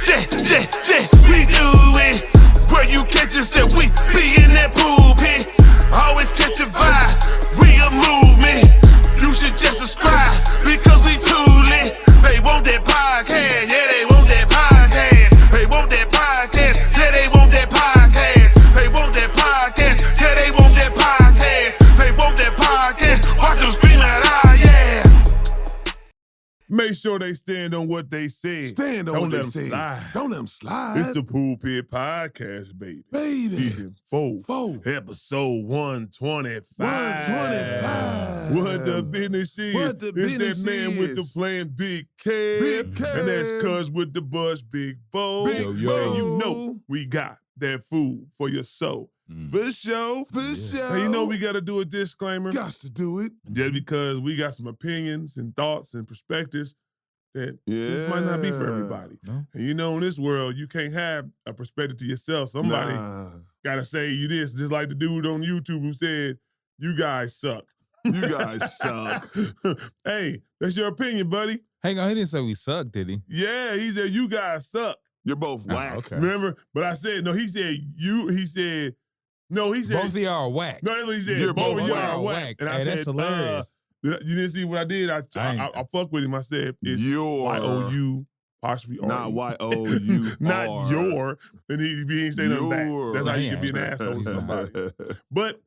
we do it. Where you catch us that we be in that pool pit. Always catch a vibe, we a movement. You should just subscribe because we too lit. They want that podcast, yeah, they want that podcast. They want that podcast, yeah, they want that podcast. They want that podcast, yeah, they want that podcast. They want that podcast, watch them scream out, ah, yeah. Make sure they stand on what they said. Stand on Don't what let they them said. slide. Don't let them slide. It's the Pulpit Podcast, baby. Season 4. Episode 125. 125. What the business is. What the it's business that man with the is. plan, Big Kev. Big Kev. And that's Cuz with the bus, Big Bo. Big And Bo. you know we got that food for your soul. For sure. For sure. And you know we got to do a disclaimer. Got to do it. Just because we got some opinions and thoughts and perspectives that this might not be for everybody. No. And you know, in this world, you can't have a perspective to yourself. Somebody gotta say you this, just like the dude on YouTube who said, "You guys suck." You guys suck. Hey, that's your opinion, buddy. Hang on, he didn't say we suck, did he? Yeah, he said, "You guys suck." You're both Oh, whack. okay. Remember? But I said, no, he said, he said, Both of y'all are whack. no, that's what he said. You're Both both of y'all whack. are whack. And I Hey, said, that's hilarious. you didn't see what I did? I ain't- fuck with him. I said, it's Your. Y-O-U apostrophe R. Not Y-O-U. Not your. And he ain't say nothing back. That's how you can be an asshole to somebody. But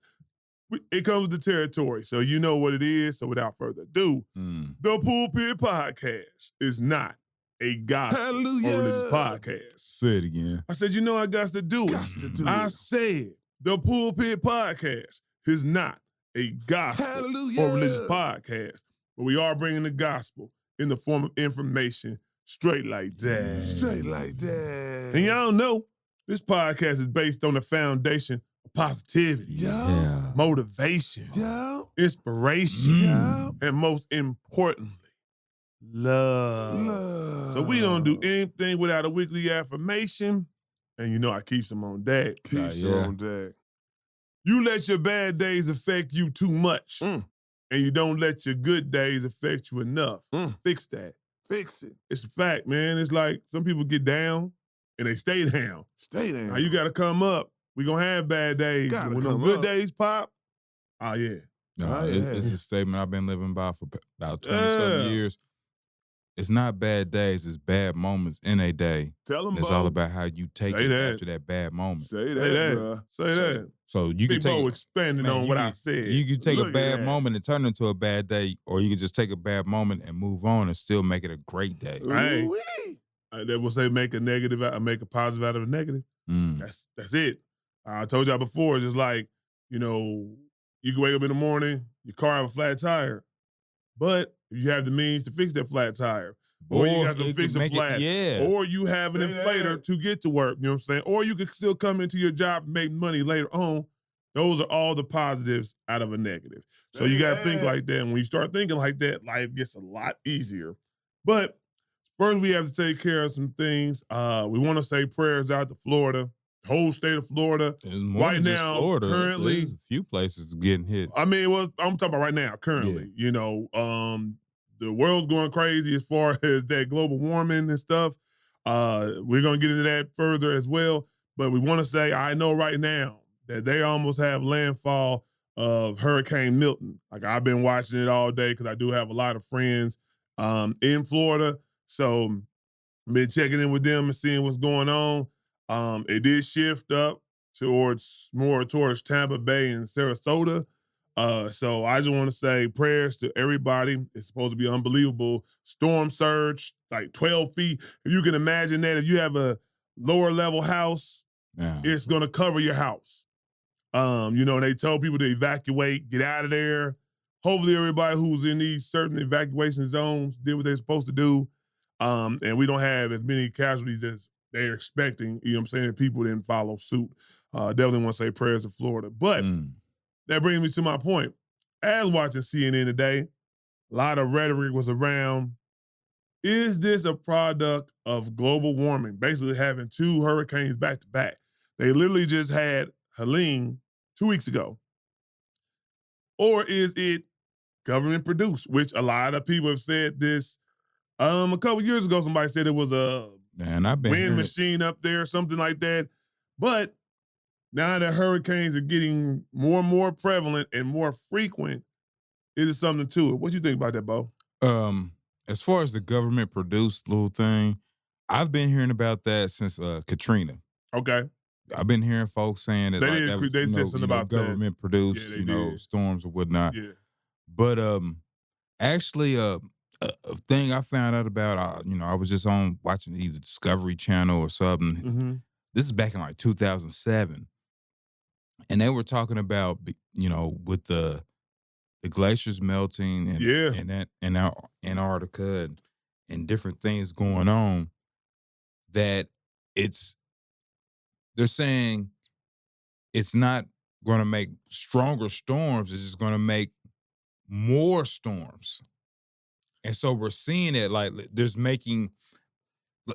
it comes with the territory. So you know what it is. So without further ado, the Pulpit Podcast is not a gospel Hallelujah. or religious podcast. Say it again. I said, you know I got to do it. Got to do I it. said the Pulpit Podcast is not a gospel Hallelujah. or religious podcast, but we are bringing the gospel in the form of information straight like that. Straight like that. And y'all know, this podcast is based on the foundation of positivity, Yeah. motivation, Yeah. inspiration, Yeah. and most importantly, love. So we don't do anything without a weekly affirmation. And you know I keep them on deck. Keeps Yeah. on deck. You let your bad days affect you too much. Mm. And you don't let your good days affect you enough. Mm. Fix that. Fix it. It's a fact, man. It's like some people get down and they stay down. Stay there. Now you gotta come up. We gonna have bad days. Gotta When them come good up. days pop, oh yeah. No, Oh, yeah. it's a statement I've been living by for about 20 Yeah. something years. It's not bad days, it's bad moments in a day. Tell them, And it's all about how you take Say it that. after that bad moment. Say Say that, that. bruh. Say that. So you can Big Bo take expanding man, on you what can- I said. you can take Look a at bad that. moment and turn it into a bad day, or you can just take a bad moment and move on and still make it a great day. Hey. Ooh-wee. They will say make a positive out of a negative. Mm. That's it. I told y'all before, it's just like, you know, you can wake up in the morning, your car have a flat tire, but you have the means to fix that flat tire. Or you got to it fix could a make it- flat. yeah. Or you have an Say inflator that. to get to work. You know what I'm saying? Or you could still come into your job and make money later on. Those are all the positives out of a negative. So you got to think like that. And when you start thinking like that, life gets a lot easier. But first, we have to take care of some things. We want to say prayers out to Florida, the whole state of Florida. It's more Right than just now, Florida. currently- There's a few places getting hit. I mean, well, I'm talking about right now, currently. You know, the world's going crazy as far as that global warming and stuff. We're going to get into that further as well. But we want to say, I know right now that they almost have landfall of Hurricane Milton. Like, I've been watching it all day because I do have a lot of friends in Florida. So been checking in with them and seeing what's going on. It did shift up more towards Tampa Bay and Sarasota. So I just want to say prayers to everybody. It's supposed to be unbelievable. Storm surge, like 12 feet. If you can imagine that, if you have a lower level house, Yeah. it's gonna cover your house. You know, they told people to evacuate, get out of there. Hopefully everybody who's in these certain evacuation zones did what they're supposed to do. And we don't have as many casualties as they're expecting. You know what I'm saying? People didn't follow suit. Definitely want to say prayers to Florida. But that brings me to my point. As watching CNN today, a lot of rhetoric was around, is this a product of global warming? Basically having two hurricanes back to back. They literally just had Helene 2 weeks ago. Or is it government produced? Which a lot of people have said this. A couple years ago, somebody said it was a And I've been wind hearing machine up there, something like that. But now that hurricanes are getting more and more prevalent and more frequent, is something to it. What you think about that, Bo? As far as the government produced little thing, I've been hearing about that since Katrina. Okay. I've been hearing folks saying that They said something about government produced, Yeah, they did. storms or whatnot. Yeah. But actually, a thing I found out about, I was just on watching either Discovery Channel or something. Mm-hmm. This is back in like 2007, and they were talking about, with the glaciers melting and Antarctica and different things going on, that they're saying it's not going to make stronger storms. It's just going to make more storms. And so we're seeing it like there's making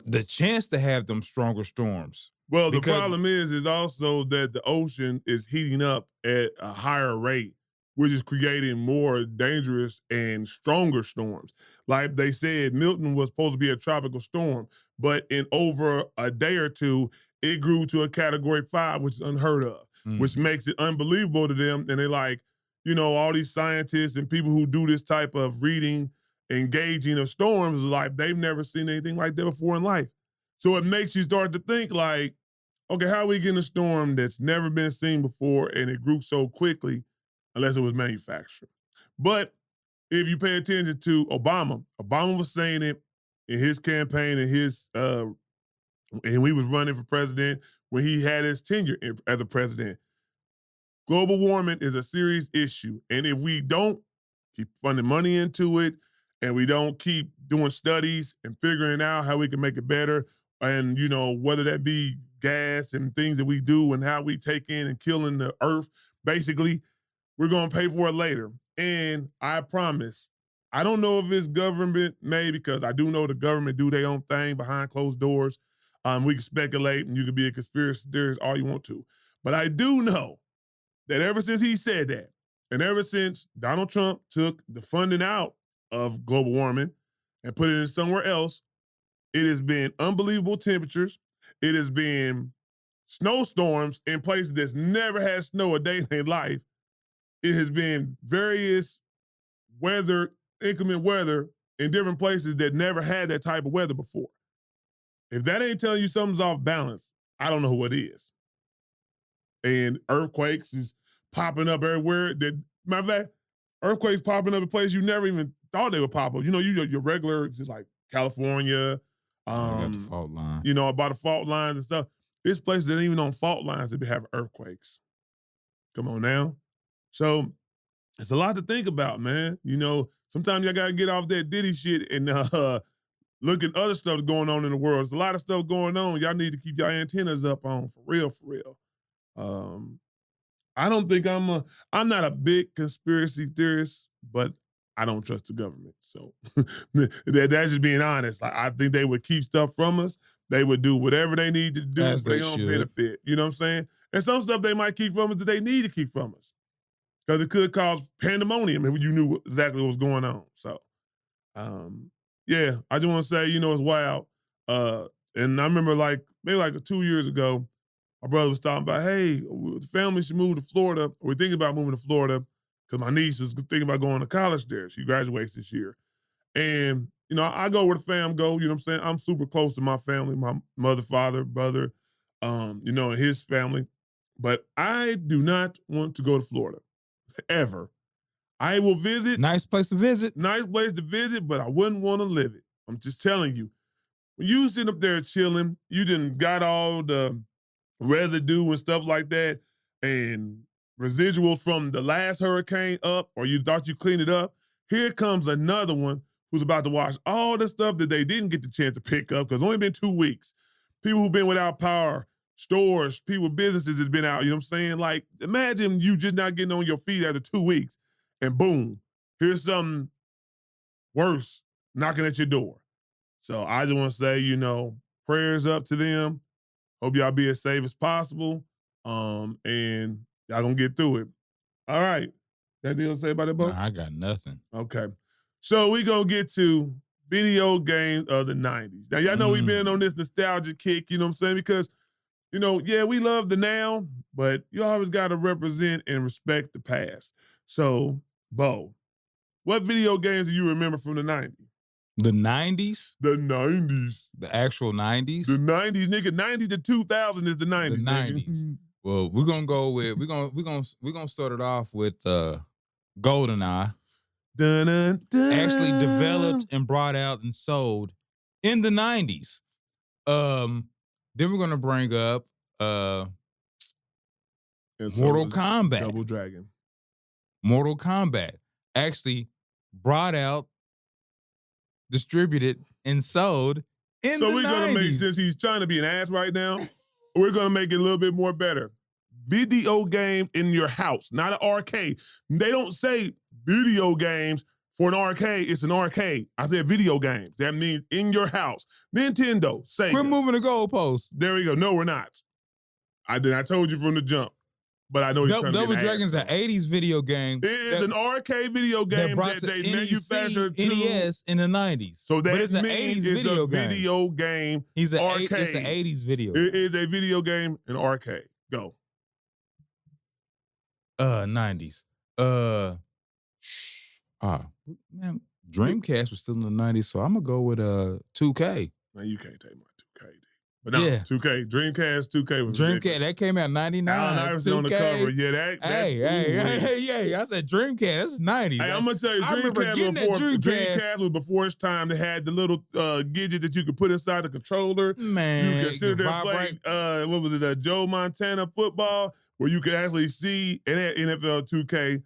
the chance to have them stronger storms. Well, the problem is also that the ocean is heating up at a higher rate, which is creating more dangerous and stronger storms. Like they said, Milton was supposed to be a tropical storm, but in over a day or two, it grew to a category 5, which is unheard of, which makes it unbelievable to them. And they like, all these scientists and people who do this type of reading, engaging of storms, like they've never seen anything like that before in life. So it makes you start to think like, okay, how are we getting a storm that's never been seen before and it grew so quickly unless it was manufactured? But if you pay attention to Obama was saying it in his campaign and and he was running for president when he had his tenure as a president. Global warming is a serious issue. And if we don't keep funding money into it and we don't keep doing studies and figuring out how we can make it better, and, whether that be gas and things that we do and how we take in and killing the earth, basically, we're going to pay for it later. And I promise, I don't know if it's government made, because I do know the government do their own thing behind closed doors. We can speculate and you can be a conspiracy theorist all you want to. But I do know that ever since he said that, and ever since Donald Trump took the funding out of global warming and put it in somewhere else, it has been unbelievable temperatures. It has been snowstorms in places that's never had snow a day in their life. It has been various inclement weather in different places that never had that type of weather before. If that ain't telling you something's off balance, I don't know what is. And earthquakes is popping up everywhere. Matter of fact, earthquakes popping up in places you never even thought they would pop up. Your regular, just like California, got the fault line. About the fault lines and stuff. It's places that ain't even on fault lines that be having earthquakes. Come on now. So it's a lot to think about, man. Sometimes you gotta get off that Diddy shit and look at other stuff going on in the world. There's a lot of stuff going on. Y'all need to keep your antennas up on, for real, for real. I don't think I'm not a big conspiracy theorist, but I don't trust the government. So that's just being honest. I think they would keep stuff from us. They would do whatever they need to do for their own benefit. You know what I'm saying? And some stuff they might keep from us that they need to keep from us, because it could cause pandemonium if you knew exactly what was going on. So, yeah, I just want to say, it's wild. And I remember maybe 2 years ago, my brother was talking about, hey, the family should move to Florida. Or we're thinking about moving to Florida because my niece was thinking about going to college there. She graduates this year. And, I go where the fam go, you know what I'm saying? I'm super close to my family, my mother, father, brother, and his family. But I do not want to go to Florida, ever. I will visit. Nice place to visit. Nice place to visit, but I wouldn't want to live it. I'm just telling you. When you sitting up there chilling, you done got all the residue and stuff like that and residuals from the last hurricane up, or you thought you cleaned it up. Here comes another one who's about to wash all the stuff that they didn't get the chance to pick up, because it's only been 2 weeks. People who've been without power, stores, businesses has been out, you know what I'm saying? Like, imagine you just not getting on your feet after 2 weeks and boom, here's something worse knocking at your door. So I just want to say, prayers up to them. Hope y'all be as safe as possible. And y'all gonna get through it. All right. Anything else to say about that, Bo? Nah, I got nothing. Okay. So we gonna get to video games of the 90s. Now, y'all know we've been on this nostalgia kick, you know what I'm saying? Because, you know, yeah, we love the now, but you always got to represent and respect the past. So, Bo, what video games do you remember from the 90s? The 90s? The 90s. The actual 90s? The 90s, nigga. 90 to 2000 is the 90s. The 90s. Nigga. Well, we're gonna go with we're gonna start it off with GoldenEye. Dun, dun, dun. Actually developed and brought out and sold in the 90s. Then we're gonna bring up Mortal Kombat. Double Dragon. Mortal Kombat. Actually brought out, distributed, and sold in the 90s. So we're gonna make, since he's trying to be an ass right now, we're gonna make it a little bit more better. Video game in your house, not an arcade. They don't say video games for an arcade. It's an arcade. I said video games. That means in your house. Nintendo, Sega. We're moving the goalposts. There we go. No, we're not. I told you from the jump. But I know you're trying to Double be an Dragon's an 80s video game. It is an arcade video game that they manufactured to NES in the 90s. So that it's an 80s video game. Video game. It's an arcade. It's an 80s video game. It is a video game, an arcade. Go. 90s. Man, Dreamcast was still in the 90s, so I'm gonna go with 2K. Man, you can't take my 2K, dude. But no, 2K, Dreamcast, 2K was Dreamcast. ridiculous. That came out in 99. Allen Iverson on the cover. Yeah, that. Hey, I said Dreamcast. That's 90s. Hey, I'm gonna tell you, Dreamcast was before its time. They had the little gadget that you could put inside the controller. Man, you could sit there and play. What was it? Joe Montana football, where you could actually see, and at NFL 2K,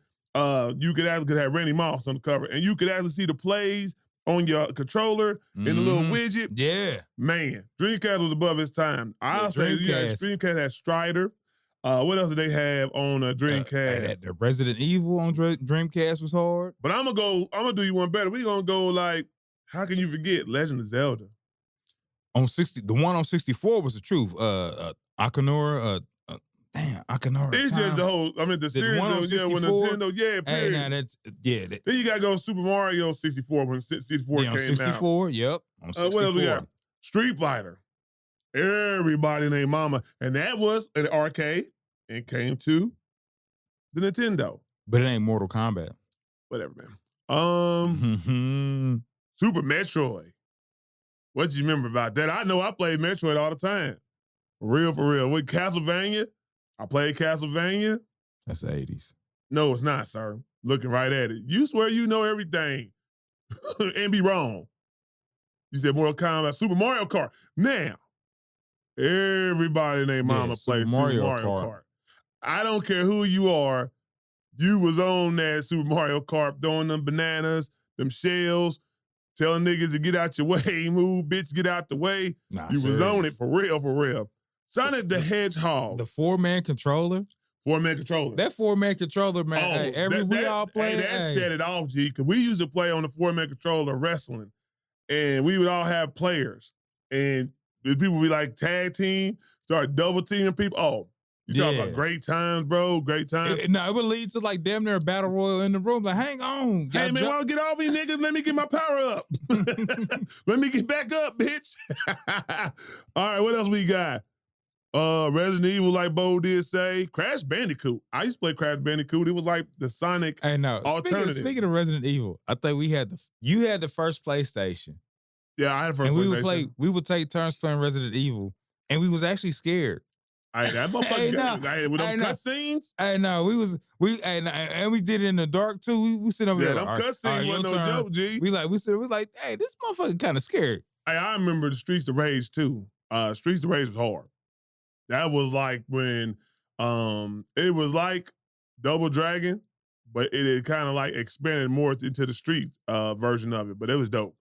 you could actually have Randy Moss on the cover, and you could actually see the plays on your controller in the little widget. Yeah. Man, Dreamcast was above its time. I'll say Dreamcast had Strider. What else did they have on Dreamcast? The Resident Evil on Dreamcast was hard. But I'm gonna do you one better. We're gonna go like, how can you forget Legend of Zelda? The one on 64 was the truth. Ocarina, Ocarina. It's just the whole, the series of, when Nintendo, period. Hey, now Then you gotta go Super Mario 64 when 64 came out. 64, yep. On 64. What else we got? Street Fighter. Everybody named Mama. And that was an arcade and came to the Nintendo. But it ain't Mortal Kombat. Whatever, man. Super Metroid. What you remember about that? I know I played Metroid all the time. For real. With Castlevania, I played Castlevania. That's the 80s. No, it's not, sir. Looking right at it. You swear you know everything and be wrong. You said Mortal Kombat, Super Mario Kart. Now, everybody named Mama plays Super Mario Kart. I don't care who you are. You was on that Super Mario Kart, throwing them bananas, them shells, telling niggas to get out your way, move, bitch, get out the way. You was on it for real. Sonic the Hedgehog. The 4-man controller? 4-man controller. That 4-man controller, man. We all play. That set it off, G, because we used to play on the 4-man controller wrestling, and we would all have players, and people would be like tag team, start double teaming people. Oh, you talking about great times, bro? Great times. It would lead to like damn near a battle royal in the room. Like, hang on. Hey, man, why don't get all these niggas? Let me get my power up. Let me get back up, bitch. All right, what else we got? Resident Evil, like Bo did say. Crash Bandicoot. I used to play Crash Bandicoot. It was like the Sonic alternative. Speaking of Resident Evil, I think you had the first PlayStation. Yeah, I had the first PlayStation. We would take turns playing Resident Evil, and we was actually scared. That motherfucker with them cutscenes. Hey, no, and we did it in the dark too. We sit over there. Yeah, them cutscenes wasn't no joke, G. We like, hey, this motherfucker kind of scary. Hey, I remember the Streets of Rage too. Streets of Rage was hard. That was like when it was like Double Dragon, but it had kind of like expanded more into the street version of it. But it was dope.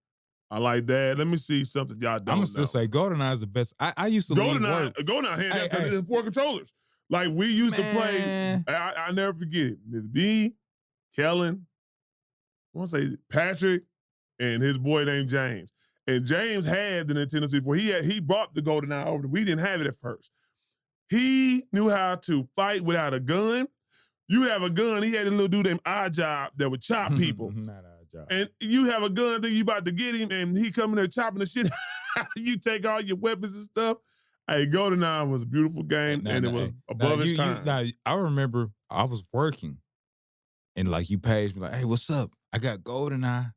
I like that. Let me see something y'all don't know. I'm gonna still say GoldenEye is the best. I used to GoldenEye hand out because it's 4 controllers. Like we used to play. I never forget it. Miss B, Kellen, I want to say Patrick, and his boy named James. And James had the Nintendo 64. He brought the GoldenEye over. We didn't have it at first. He knew how to fight without a gun. You have a gun. He had a little dude named Oddjob that would chop people. Not Oddjob. job. And you have a gun, think you about to get him, and he coming there chopping the shit. You take all your weapons and stuff. Hey, GoldenEye was a beautiful game, and it was above its time. I remember I was working, and like you paged me like, "Hey, what's up? I got GoldenEye.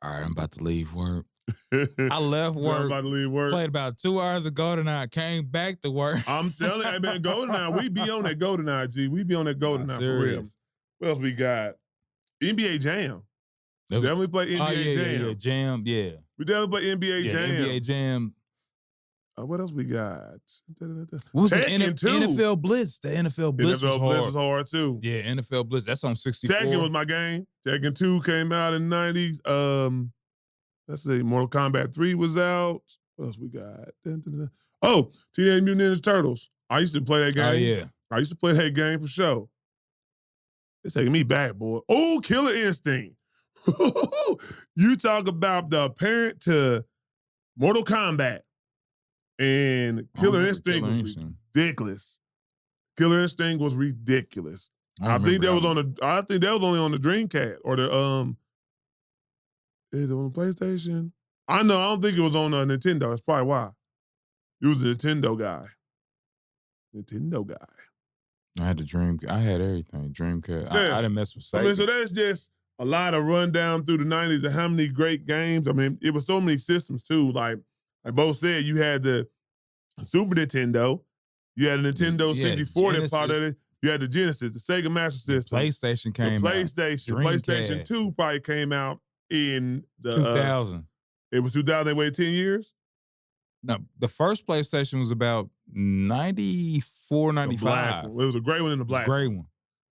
All right, I'm about to leave work." I left work. I'm about to leave work. Played about 2 hours of GoldenEye. Came back to work. I'm telling you, man, GoldenEye. We be on that GoldenEye, G. We be on that GoldenEye for real. What else we got? NBA Jam. Definitely play NBA Jam. Yeah, Jam. Yeah. We definitely play NBA Jam. NBA Jam. What else we got? What was Tekken 2? NFL Blitz. The NFL Blitz was hard. Blitz was hard too. Yeah, NFL Blitz. That's on 64. Tekken was my game. Tekken 2 came out in the 90s. Let's see. Mortal Kombat 3 was out. What else we got? Oh, Teenage Mutant Ninja Turtles. I used to play that game. Oh, yeah. I used to play that game for sure. It's taking me back, boy. Oh, Killer Instinct. You talk about the parent to Mortal Kombat. And Killer Instinct was ridiculous. Killer Instinct was ridiculous. I think that was only on the Dreamcast or the is it on the PlayStation? I don't think it was on Nintendo. That's probably why. He was a Nintendo guy. I had the Dreamcast. I had everything. Dreamcast. Yeah. I didn't mess with Sega. I mean, so that's just a lot of rundown through the 90s of how many great games. I mean, it was so many systems too. Like both said, you had the Super Nintendo, you had a Nintendo 64 that part of it. You had the Genesis, the Sega Master System. PlayStation came out. PlayStation 2 probably came out in the 2000. It was 2000. They waited 10 years? No, the first PlayStation was about 94, 95. It was a gray one and a black one. Gray one.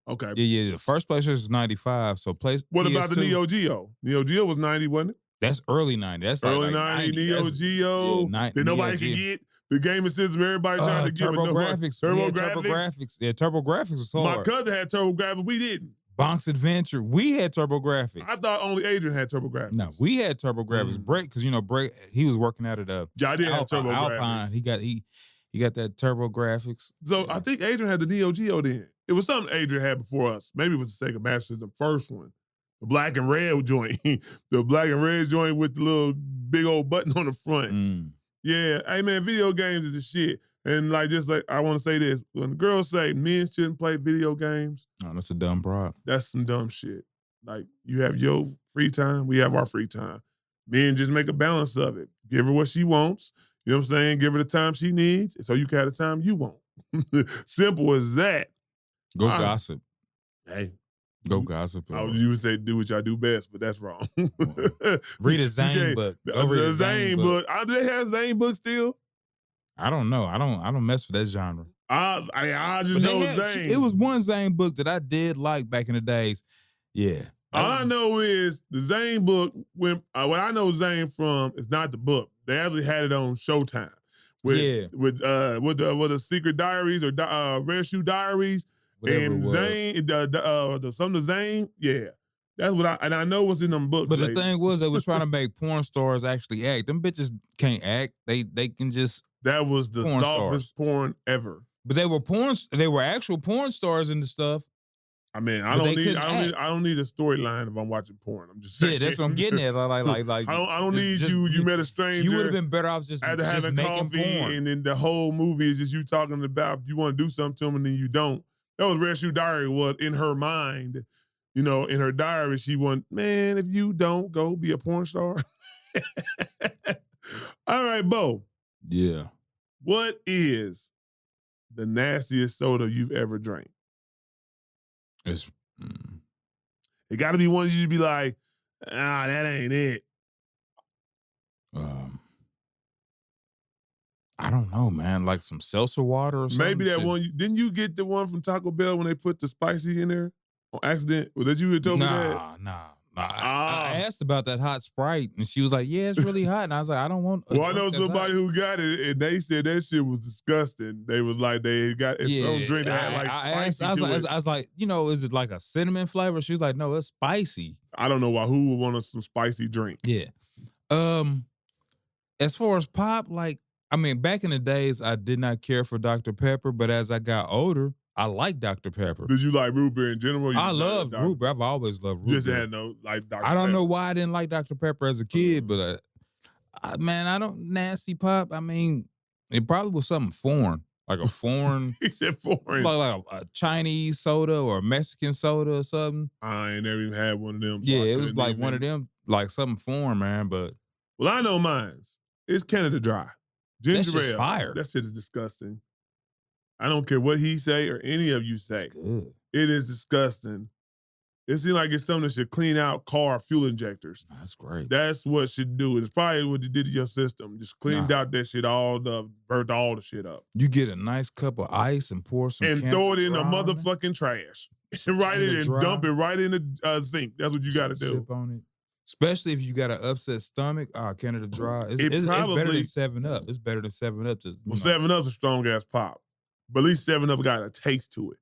Okay. Yeah. The first PlayStation was 95. So what about the Neo Geo? Neo Geo was 90, wasn't it? That's early 90. That's early 90, Neo Geo. That nobody could get. The gaming system, everybody trying to give it. TurboGrafx. TurboGrafx. Yeah, TurboGrafx was hard. My cousin had TurboGrafx, we didn't. Bonk's Adventure. We had TurboGrafx. I thought only Adrian had TurboGrafx. No, we had TurboGrafx. Break, because Break, he was working out at I didn't have TurboGrafx. Alpine. He got that TurboGrafx. So I think Adrian had the Neo Geo then. It was something Adrian had before us. Maybe it was the Sega Master System, first one. The black and red joint. The black and red joint with the little big old button on the front. Yeah, hey man, video games is the shit. And I want to say this. When the girls say men shouldn't play video games. Oh, that's a dumb prop. That's some dumb shit. Like, you have your free time, we have our free time. Men just make a balance of it. Give her what she wants. You know what I'm saying? Give her the time she needs, so you can have the time you want. Simple as that. Go gossip. Hey. Go gossip. You would say do what y'all do best, but that's wrong. Read a Zane book. The Zane book. Do they have Zane books still? I don't know. I don't mess with that genre. I just know Zane. It was one Zane book that I did like back in the days. Yeah. All I know is the Zane book. What I know Zane from is not the book. They actually had it on Showtime with the Secret Diaries or Red Shoe Diaries. Whatever and Zane, some of Zane, yeah. That's what I know what's in them books. But the thing was, they was trying to make porn stars actually act. Them bitches can't act. They can just. That was the softest porn ever. But they were actual porn stars in the stuff. I mean, I don't need a storyline if I'm watching porn. I'm just saying. Yeah, that's what I'm getting at. Like I don't need you met a stranger. You would have been better off just having coffee, porn. And then the whole movie is just you talking about you want to do something to them and then you don't. That was Red Shoe Diary was in her mind. In her diary, she went, man, if you don't go be a porn star. All right, Bo. Yeah. What is the nastiest soda you've ever drank? It got to be one you'd be like, that ain't it. I don't know, man. Like some seltzer water or something? Maybe that one. Didn't you get the one from Taco Bell when they put the spicy in there on accident? Was that you who told me that? Nah. I asked about that hot Sprite, and she was like, yeah, it's really hot. And I was like, I don't want Well, I know somebody who got it, and they said that shit was disgusting. They was like, they got some drink that had like spicy I was like, is it like a cinnamon flavor? She was like, no, it's spicy. I don't know why. Who would want some spicy drink? Yeah. As far as pop, back in the days, I did not care for Dr. Pepper, but as I got older, I like Dr. Pepper. Did you like root beer in general? I love root beer. I've always loved root Just beer. had no like Dr. I don't Pepper. know why I didn't like Dr. Pepper as a kid, but man, I don't nasty pop. I mean, it probably was something foreign, like a foreign, He said foreign. like a Chinese soda or a Mexican soda or something. I ain't never even had one of them. So Yeah, I it was couldn't like even- one of them, like something foreign, man. But Well, I know mine's. It's Canada Dry. Ginger That shit's ale. fire. That shit is disgusting. I don't care what he say or any of you say. it's good. It is disgusting. It seems like it's something that should clean out car fuel injectors. That's great. That's what should do. It's probably what you did to your system. Just cleaned out that shit burnt all the shit up. You get a nice cup of ice and pour some And Canada throw it in the Dry on it. motherfucking trash. And write it Canada and Dry. dump it right in the zinc. That's what you got to do. Sip on it. Especially if you got an upset stomach. Canada Dry. It's It better probably- than 7-Up. It's better than 7-Up. Well, 7-Up's a strong ass pop. But at least 7-Up got a taste to it.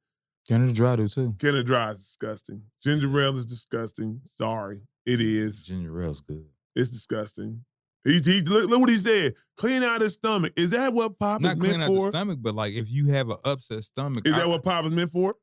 Canada Dry do too. Canada Dry is disgusting. Ginger ale is disgusting. Sorry. It is. Ginger ale's good. It's disgusting. Look what he said. Clean out his stomach. Is that what pop Not is clean meant out the for? stomach, but like if you have an upset stomach. Is that what pop is meant for?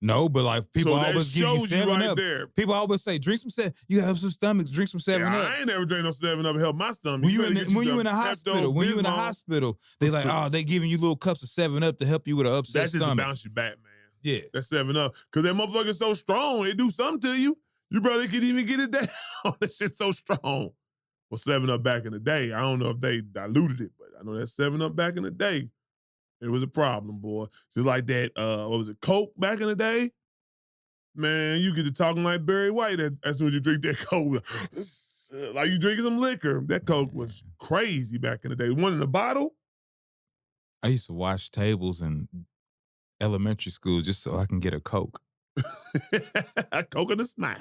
No, but like people so that always give you shows 7-Up. right there. People always say, drink some 7. You have some stomachs, drink some 7-Up. I ain't never drank no 7-Up to help my stomach. When you in better the get hospital, Pepto-Bismol. they like, oh, they giving you little cups of 7-Up to help you with an upset That's just to stomach. bounce you back, man. Yeah. That's 7-Up. Because that motherfucker's so strong, it do something to you. You barely can even get it down. That shit's so strong. Well, 7-Up back in the day, I don't know if they diluted it, but I know that 7-Up back in the day, it was a problem, boy. Just like that, what was it, Coke back in the day? Man, you get to talking like Barry White as soon as you drink that Coke. Like you drinking some liquor. That Coke was crazy back in the day. One in a bottle? I used to wash tables in elementary school just so I can get a Coke. A Coke and a smile.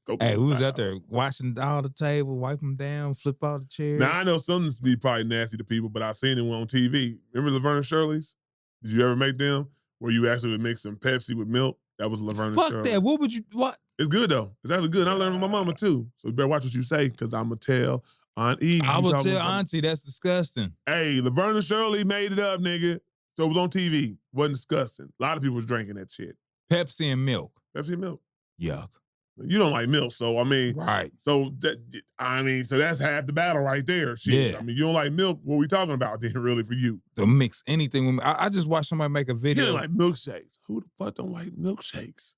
Coke and Hey, a we was smile. out there washing all the table, wipe them down, flip all the chairs. Now, I know something to be probably nasty to people, but I've seen it on TV. Remember Laverne and Shirley's? Did you ever make them? Where you actually would mix some Pepsi with milk? That was Laverne and Fuck Shirley. that. What would you, what? It's good, though. It's actually good. And I learned from my mama, too. So you better watch what you say, because I'm going to tell Aunt Eve. I you would talking tell something. Auntie that's disgusting. Hey, Laverne and Shirley made it up, nigga. So it was on TV. Wasn't disgusting. A lot of people was drinking that shit. Pepsi and milk. Pepsi and milk. Yuck. You don't like milk, so I mean, Right. so that's half the battle right there. Shit. Yeah. I mean, you don't like milk. What we talking about then, really, for you? To mix anything with me. I just watched somebody make a You video. don't like milkshakes. Who the fuck don't like milkshakes?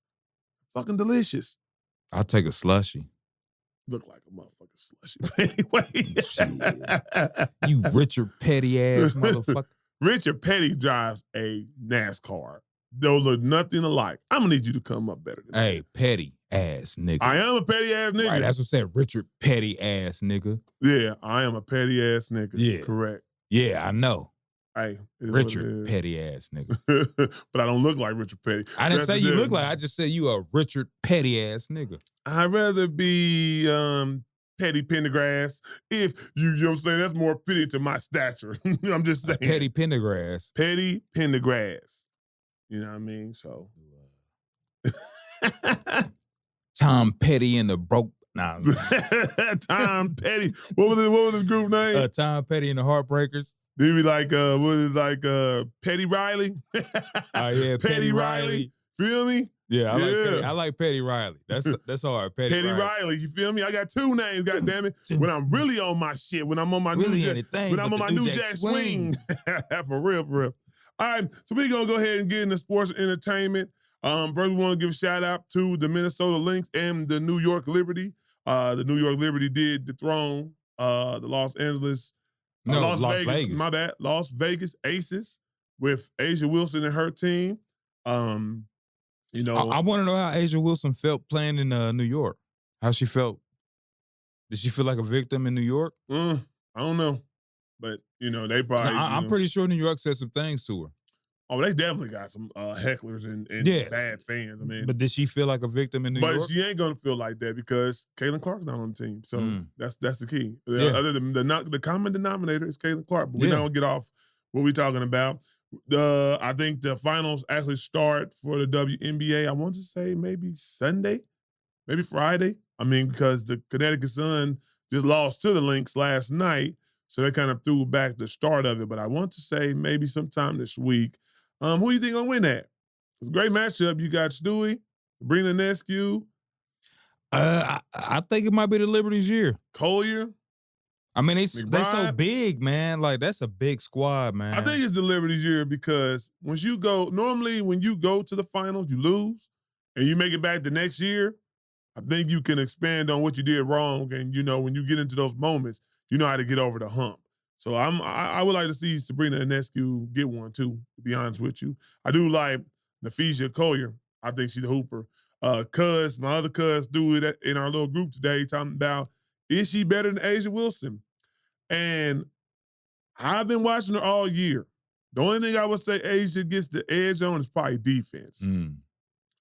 Fucking delicious. I'll take a slushy. Look like a motherfucking slushy. Anyway. You Richard Petty ass motherfucker. Richard Petty drives a NASCAR. They'll look nothing alike. I'm gonna need you to come up better than that. Hey, petty ass nigga. I am a petty ass nigga. Right, that's what said. Richard Petty ass nigga. Yeah, I am a petty ass nigga. Yeah. Correct. Yeah, I know. Hey, it is what it Richard is. Petty ass nigga. But I don't look like Richard Petty. I didn't That's say the you look difference. like. I just said you a Richard Petty ass nigga. I'd rather be Petty Pendergrass. If you know what I'm saying, that's more fitting to my stature. I'm just saying. Petty Pendergrass. Petty Pendergrass. You know what I mean? So Tom Petty and the broke. Nah, Tom Petty. What was his group name? Tom Petty and the Heartbreakers. Did we like what is like Petty Riley? Oh yeah, Petty Riley. Feel me? Yeah, Yeah. I like Petty Riley. That's hard. Petty Riley. You feel me? I got two names, goddamn it. When I'm really on my shit, when I'm on my Really new jack, anything when I'm but on the my New new Jack jack swing. For real, for real. All right, so we're gonna go ahead and get into sports and entertainment. First, we want to give a shout out to the Minnesota Lynx and the New York Liberty. The New York Liberty did dethrone the Las Vegas. My bad. Las Vegas Aces with Asia Wilson and her team. You know, I want to know how Asia Wilson felt playing in New York. How she felt. Did she feel like a victim in New York? I don't know, but you know they probably. I'm pretty sure New York said some things to her. Oh, they definitely got some hecklers and Yeah. bad fans. I mean, But did she feel like a victim in New but York? she ain't gonna feel like that because Caitlin Clark's not on the team. So that's the key. Yeah. Other than the common denominator is Caitlin Clark. But we're Yeah. not gonna get off what we're talking about. I think the finals actually start for the WNBA. I want to say maybe Sunday, maybe Friday. I mean, because the Connecticut Sun just lost to the Lynx last night, so they kind of threw back the start of it. But I want to say maybe sometime this week. Who do you think gonna win that? It's a great matchup. You got Stewie, Sabrina Ionescu, I think it might be the Liberty's year. Collier. I mean, they so McBride. big, man. Like, that's a big squad, man. I think it's the Liberty's year because normally when you go to the finals, you lose, and you make it back the next year, I think you can expand on what you did wrong. And, when you get into those moments, you know how to get over the hump. So I would like to see Sabrina Ionescu get one too, to be honest with you. I do like Naphesia Collier. I think she's a hooper. My other cuz do it in our little group today, talking about, is she better than A'ja Wilson? And I've been watching her all year. The only thing I would say A'ja gets the edge on is probably defense.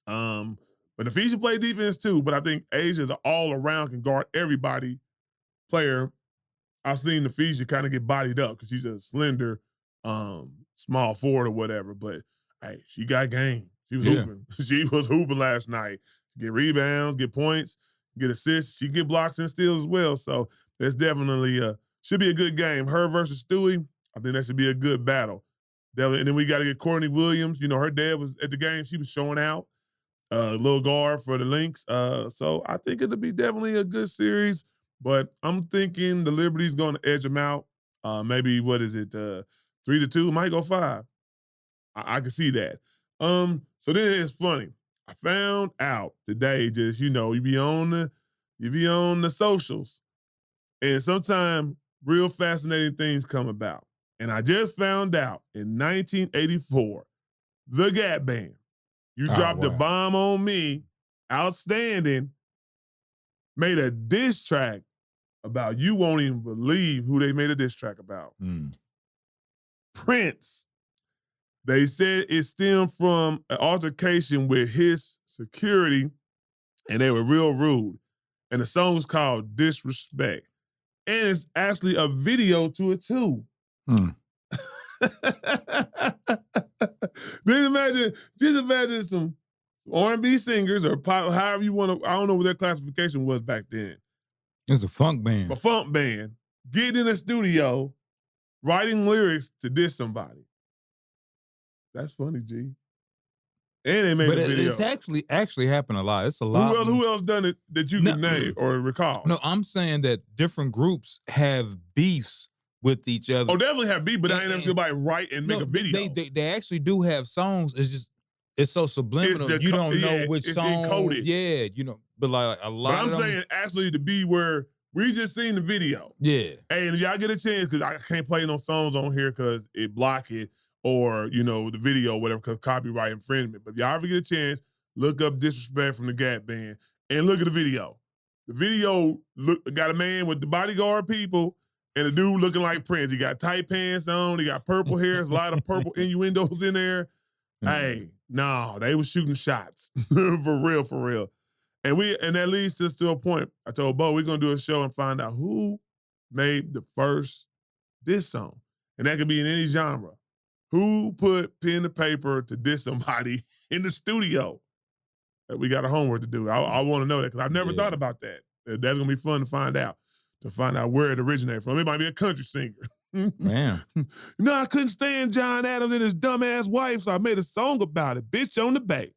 But Naphesia play defense too, but I think A'ja is an all-around, can guard everybody player. I've seen Naphesia kind of get bodied up because she's a slender, small forward or whatever. But hey, she got game. She was hooping. She was hooping last night. Get rebounds, get points, get assists. She get blocks and steals as well. So that's definitely should be a good game. Her versus Stewie, I think that should be a good battle. Definitely. And then we got to get Courtney Williams. Her dad was at the game. She was showing out. Little guard for the Lynx. So I think it'll be definitely a good series. But I'm thinking the Liberty's going to edge them out. Maybe, 3-2? Might go 5. I can see that. So then it's funny. I found out today, just, you be on the socials, and sometimes real fascinating things come about. And I just found out in 1984, the Gap Band, You Dropped a Bomb on Me, outstanding, made a diss track about, you won't even believe who they made a diss track about. Prince. They said it stemmed from an altercation with his security, and they were real rude. And the song was called Disrespect. And it's actually a video to it too. Just imagine some R&B singers or pop, however you want to, I don't know what their classification was back then. It's a funk band. A funk band. Getting in the studio, writing lyrics to diss somebody. That's funny, G. And they made a video. It's actually happened a lot. It's a lot. Who else done it that you can name or recall? No, I'm saying that different groups have beefs with each other. Oh, definitely have beef, but I ain't never seen anybody write and make a video. They actually do have songs. It's so subliminal. You don't know which song. Encoded. Yeah, but like a lot. But I'm saying actually to be where we just seen the video. Yeah. Hey, and if y'all get a chance, because I can't play no songs on here because it block it, or the video or whatever, because copyright infringement. But if y'all ever get a chance, look up Disrespect from the Gap Band and look at the video. The video got a man with the bodyguard people and a dude looking like Prince. He got tight pants on. He got purple hair. There's a lot of purple innuendos in there. Hey, no, they was shooting shots. For real. And that leads us to a point. I told Bo, we're going to do a show and find out who made the first diss song. And that could be in any genre. Who put pen to paper to diss somebody in the studio? We got a homework to do. I want to know that because I've never thought about that. That's going to be fun to find out where it originated from. It might be a country singer. Man. I couldn't stand John Adams and his dumbass wife, so I made a song about it. Bitch on the Bay.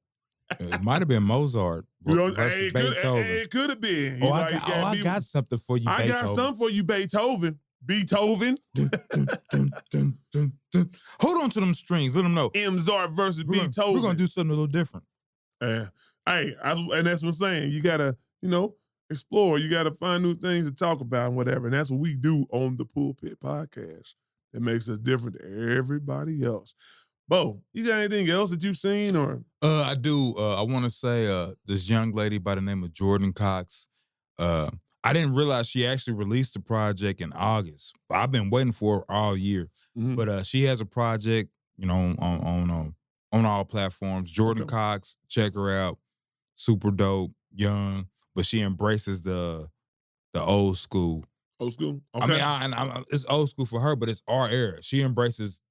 It might have been Mozart versus Beethoven. It could have been. I got something for you, Beethoven. I got something for you, Beethoven. Beethoven. Hold on to them strings. Let them know. Mozart versus Beethoven. We're going to do something a little different. Hey, and that's what I'm saying. You got to, explore. You got to find new things to talk about and whatever. And that's what we do on the Pulpit Podcast. It makes us different to everybody else. Bo, you got anything else that you've seen or? I do. I want to say this young lady by the name of Jordan Cox. I didn't realize she actually released the project in August. I've been waiting for her all year. Mm-hmm. But she has a project, on all platforms. Jordan Cox, check her out. Super dope, young, but she embraces the old school. Old school? Okay. I mean, it's old school for her, but it's our era. She embraces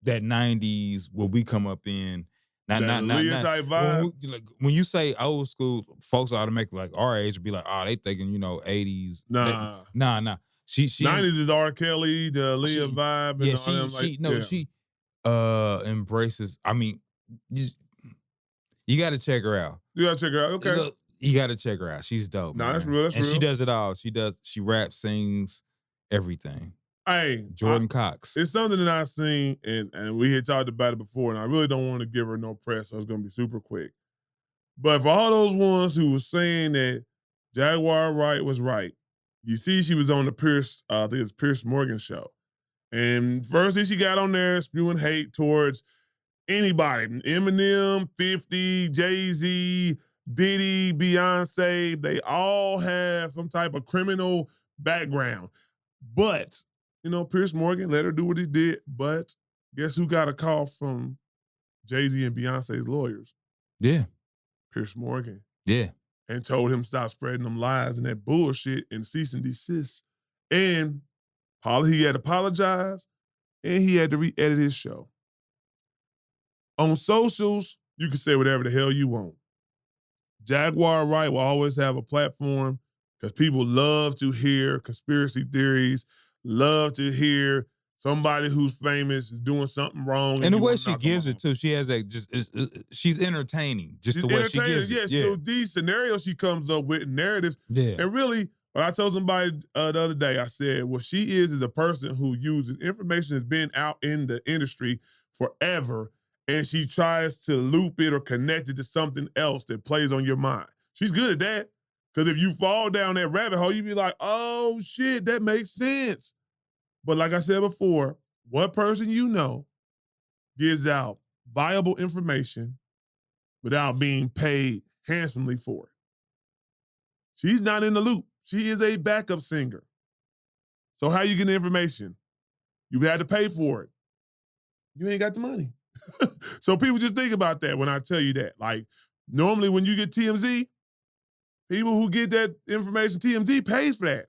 that 90s, what we come up in. Type vibe. When you say old school, folks automatically like our age would be like, they thinking, 80s. Nah. She 90s is R. Kelly, the Leah vibe, and all them. She embraces. I mean, You got to check her out. You gotta check her out. Okay. Look, you got to check her out. She's dope. Nah, man. that's real. That's and real. she does it all. She raps, sings, everything. Hey, Jordan Cox. It's something that I've seen, and we had talked about it before, and I really don't want to give her no press, so it's gonna be super quick. But for all those ones who were saying that Jaguar Wright was right, you see she was on the Pierce, I think it's Pierce Morgan show. And first she got on there spewing hate towards anybody, Eminem, 50, Jay-Z, Diddy, Beyonce. They all have some type of criminal background. But, Pierce Morgan let her do what he did. But guess who got a call from Jay-Z and Beyonce's lawyers? Yeah. Pierce Morgan. Yeah. And told him stop spreading them lies and that bullshit and cease and desist. And he had to apologize and he had to re-edit his show. On socials, you can say whatever the hell you want. Jaguar Wright will always have a platform because people love to hear conspiracy theories, love to hear somebody who's famous is doing something wrong. And the way she gives it too, she has she's entertaining. She's the way she gives it. Yeah. These scenarios she comes up with, narratives. Yeah. And really, I told somebody the other day, I said, what she is a person who uses information that's been out in the industry forever, and she tries to loop it or connect it to something else that plays on your mind. She's good at that. Because if you fall down that rabbit hole, you be like, oh shit, that makes sense. But like I said before, what person you know gives out viable information without being paid handsomely for it? She's not in the loop. She is a backup singer. So how you get the information? You had to pay for it. You ain't got the money. So people just think about that when I tell you that. Like, normally when you get TMZ, people who get that information, TMZ pays for that.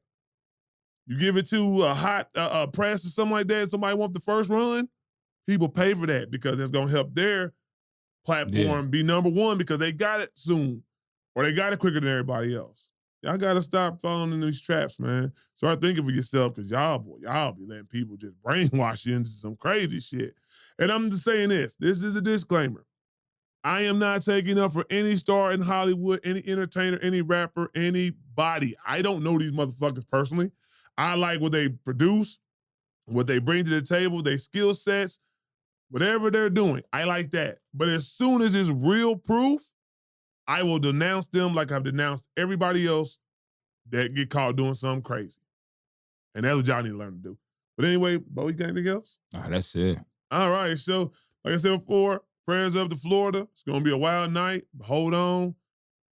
You give it to a hot press or something like that, somebody wants the first run, people pay for that because it's going to help their platform be number one because they got it soon or they got it quicker than everybody else. Y'all got to stop falling in these traps, man. Start thinking for yourself because y'all be letting people just brainwash you into some crazy shit. And I'm just saying this is a disclaimer. I am not taking up for any star in Hollywood, any entertainer, any rapper, anybody. I don't know these motherfuckers personally. I like what they produce, what they bring to the table, their skill sets, whatever they're doing. I like that. But as soon as it's real proof, I will denounce them like I've denounced everybody else that get caught doing something crazy. And that's what y'all need to learn to do. But anyway, Bo, you got anything else? Nah, that's it. All right. So, like I said before, prayers up to Florida. It's going to be a wild night. Hold on.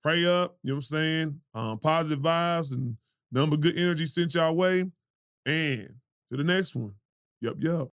Pray up. You know what I'm saying? Positive vibes and nothing but good energy sent y'all way. And to the next one. Yup.